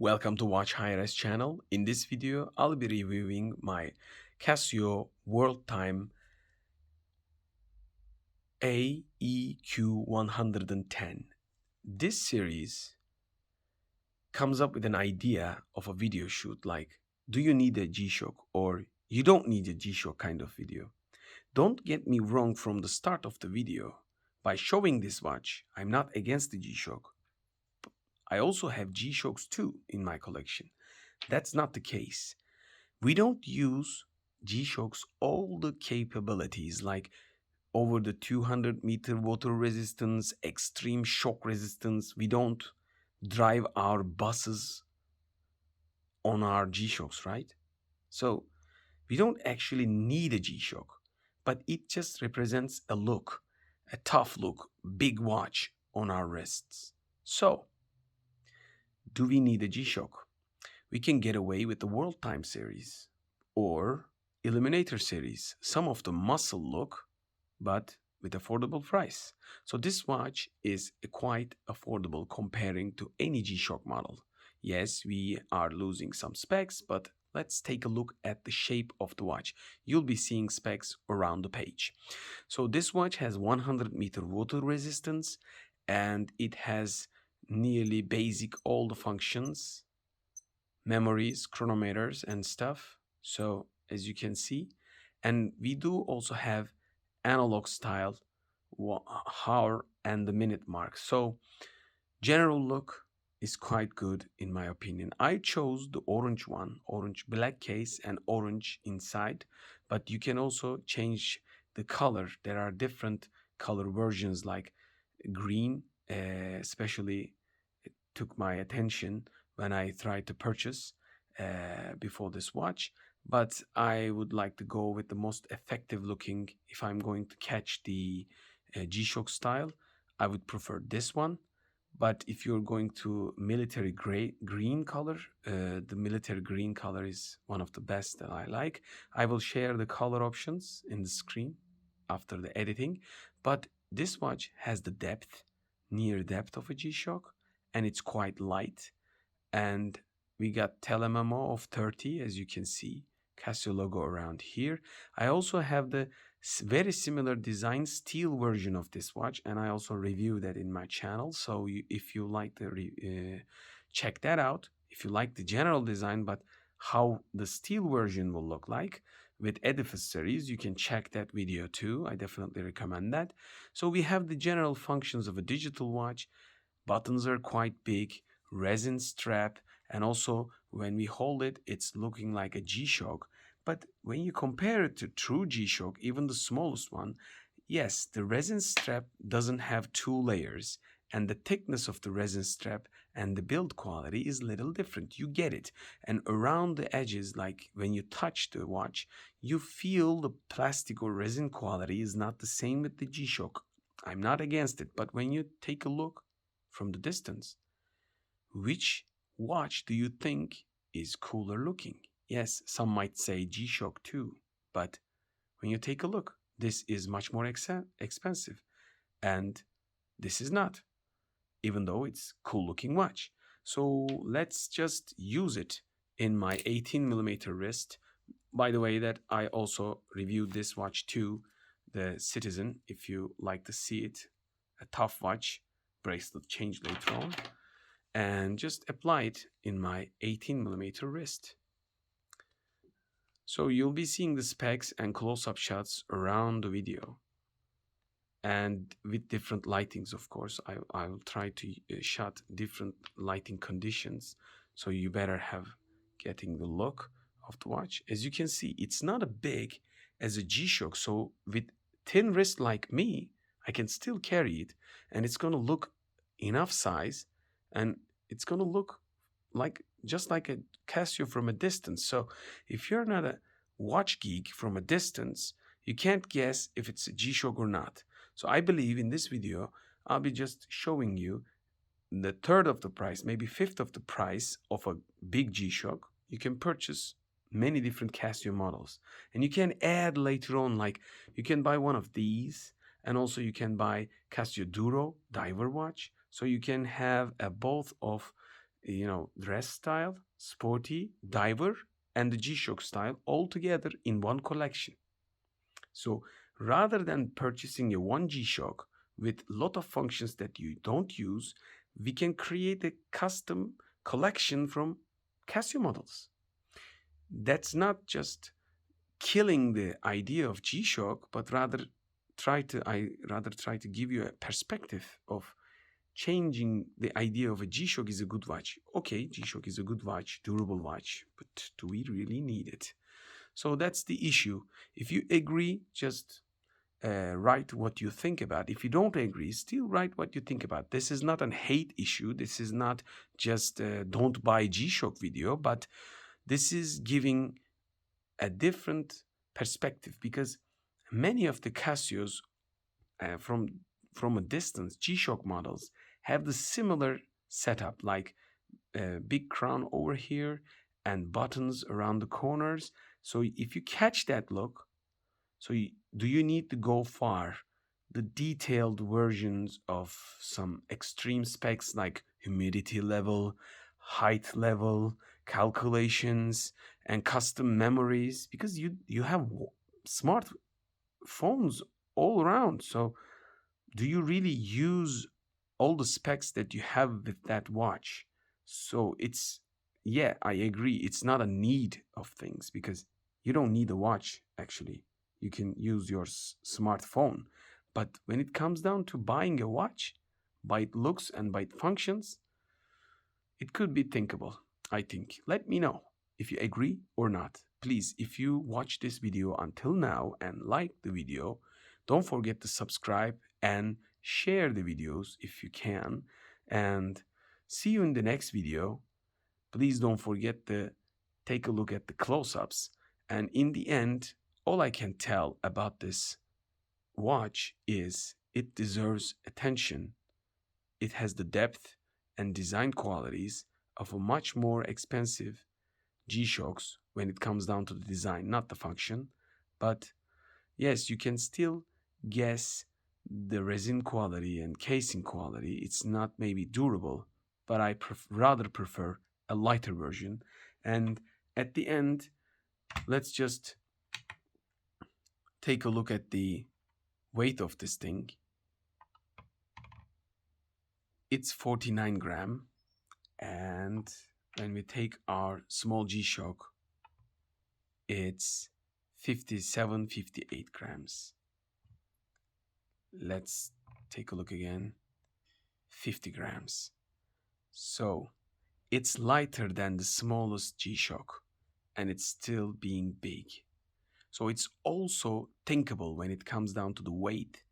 Welcome to watch-highres channel. In this video, I'll be reviewing my CASIO World Time AEQ-110. This series comes up with an idea of a video shoot like, do you need a G-Shock or you don't need a G-Shock kind of video. Don't get me wrong from the start of the video. By showing this watch, I'm not against the G-Shock. I also have G-Shocks too in my collection. That's not the case. We don't use G-Shock's all the capabilities like over the 200-meter water resistance, extreme shock resistance. We don't drive our buses on our G-Shocks, right? So we don't actually need a G-Shock, but it just represents a look, a tough look, big watch on our wrists. So do we need a G-Shock? We can get away with the World Time series or Eliminator series, some of the muscle look, but with affordable price. So this watch is quite affordable comparing to any G-Shock model. Yes, we are losing some specs, but let's take a look at the shape of the watch. You'll be seeing specs around the page. So this watch has 100-meter water resistance and it has nearly basic all the functions, memories, chronometers and stuff. So as you can see, and we do also have analog style hour and the minute mark. So general look is quite good in my opinion. I chose the orange one, orange black case and orange inside, but you can also change the color. There are different color versions like green, especially it took my attention when I tried to purchase before this watch, but I would like to go with the most effective looking. If I'm going to catch the G-Shock style, I would prefer this one. But if you're going to military green color, the military green color is one of the best that I like. I will share the color options in the screen after the editing, but this watch has the depth, near depth of a G-Shock, and it's quite light. And we got TeleMemo of 30, as you can see, Casio logo around here. I also have the very similar design steel version of this watch, and I also review that in my channel. So if you like to check that out, if you like the general design, but how the steel version will look like with Edifice series, you can check that video too. I definitely recommend that. So we have the general functions of a digital watch. Buttons are quite big, resin strap, and also when we hold it, it's looking like a G-Shock. But when you compare it to true G-Shock, even the smallest one, yes, the resin strap doesn't have two layers, and the thickness of the resin strap and the build quality is a little different. You get it. And around the edges, like when you touch the watch, you feel the plastic or resin quality is not the same with the G-Shock. I'm not against it, but when you take a look from the distance, which watch do you think is cooler looking? Yes, some might say G-Shock too, but when you take a look, this is much more expensive, and this is not, even though it's cool looking watch. So let's just use it in my 18mm wrist. By the way, that I also reviewed this watch too, the Citizen, if you like to see it, a tough watch, bracelet change later on, and just apply it in my 18mm wrist. So you'll be seeing the specs and close-up shots around the video, and with different lightings, of course. I will try to shot different lighting conditions, so you better have getting the look of the watch. As you can see, it's not as big as a G-Shock, so with thin wrist like me, I can still carry it, and it's gonna look enough size, and it's gonna look like just like a Casio from a distance. So if you're not a watch geek from a distance, you can't guess if it's a G-Shock or not. So I believe in this video, I'll be just showing you the third of the price, maybe fifth of the price of a big G-Shock. You can purchase many different Casio models, and you can add later on, like you can buy one of these, and also you can buy Casio Duro diver watch. So you can have a both of dress style, sporty, diver, and the G-Shock style all together in one collection. So rather than purchasing a one G-Shock with a lot of functions that you don't use, we can create a custom collection from Casio models. That's not just killing the idea of G-Shock, but rather try to give you a perspective of changing the idea of a G-Shock is a good watch. Okay, G-Shock is a good watch, durable watch, but do we really need it? So that's the issue. If you agree, just write what you think about. If you don't agree, still write what you think about. This is not a hate issue. This is not just don't buy G-Shock video, but this is giving a different perspective, because many of the Casios from a distance, G-Shock models have the similar setup, like a big crown over here and buttons around the corners. So if you catch that look, do you need to go far? The detailed versions of some extreme specs like humidity level, height level, calculations, and custom memories, because you have smartphones all around. So do you really use all the specs that you have with that watch? So yeah, I agree. It's not a need of things, because you don't need a watch, actually. You can use your smartphone. But when it comes down to buying a watch, by its looks and by its functions, it could be thinkable, I think. Let me know if you agree or not. Please, if you watch this video until now and like the video, don't forget to subscribe and share the videos if you can. And see you in the next video. Please don't forget to take a look at the close-ups. And in the end, all I can tell about this watch is it deserves attention. It has the depth and design qualities of a much more expensive G-Shocks when it comes down to the design, not the function. But yes, you can still guess the resin quality and casing quality. It's not maybe durable, but I rather prefer a lighter version. And at the end, let's just take a look at the weight of this thing. It's 49 gram, and when we take our small G-Shock, it's 58 grams. Let's take a look again. 50 grams. So it's lighter than the smallest G-Shock, and it's still being big. So it's also thinkable when it comes down to the weight.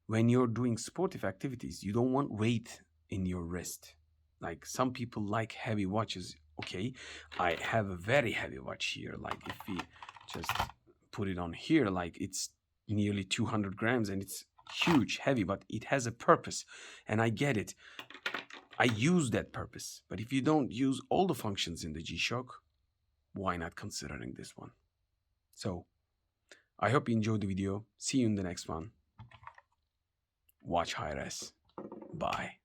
When you're doing sportive activities, you don't want weight in your wrist. Like some people like heavy watches. Okay, I have a very heavy watch here. Like if we just put it on here, like it's nearly 200 grams and it's huge, heavy, but it has a purpose. And I get it. I use that purpose. But if you don't use all the functions in the G-Shock, why not considering this one? So I hope you enjoyed the video. See you in the next one. Watch-highres. Bye.